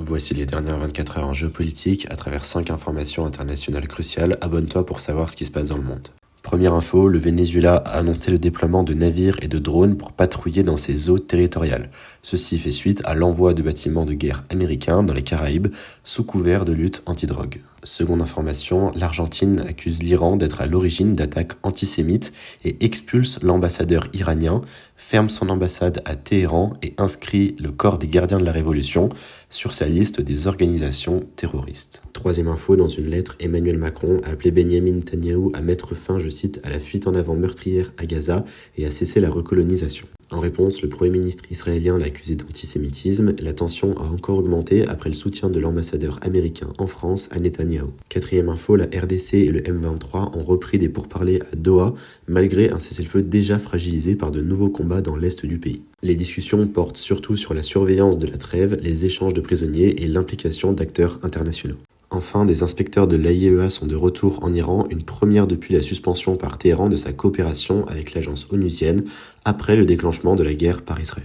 Voici les dernières 24 heures en géopolitique à travers 5 informations internationales cruciales. Abonne-toi pour savoir ce qui se passe dans le monde. Première info, le Venezuela a annoncé le déploiement de navires et de drones pour patrouiller dans ses eaux territoriales. Ceci fait suite à l'envoi de bâtiments de guerre américains dans les Caraïbes sous couvert de lutte antidrogue. Seconde information, l'Argentine accuse l'Iran d'être à l'origine d'attaques antisémites et expulse l'ambassadeur iranien, ferme son ambassade à Téhéran et inscrit le corps des gardiens de la révolution sur sa liste des organisations terroristes. Troisième info, dans une lettre, Emmanuel Macron a appelé Benyamin Netanyahou à mettre fin, je cite, à la fuite en avant meurtrière à Gaza et à cesser la recolonisation. En réponse, le Premier ministre israélien l'a accusé d'antisémitisme. La tension a encore augmenté après le soutien de l'ambassadeur américain en France à Netanyahou. Quatrième info, la RDC et le M23 ont repris des pourparlers à Doha, malgré un cessez-le-feu déjà fragilisé par de nouveaux combats dans l'est du pays. Les discussions portent surtout sur la surveillance de la trêve, les échanges de prisonniers et l'implication d'acteurs internationaux. Enfin, des inspecteurs de l'AIEA sont de retour en Iran, une première depuis la suspension par Téhéran de sa coopération avec l'agence onusienne après le déclenchement de la guerre par Israël.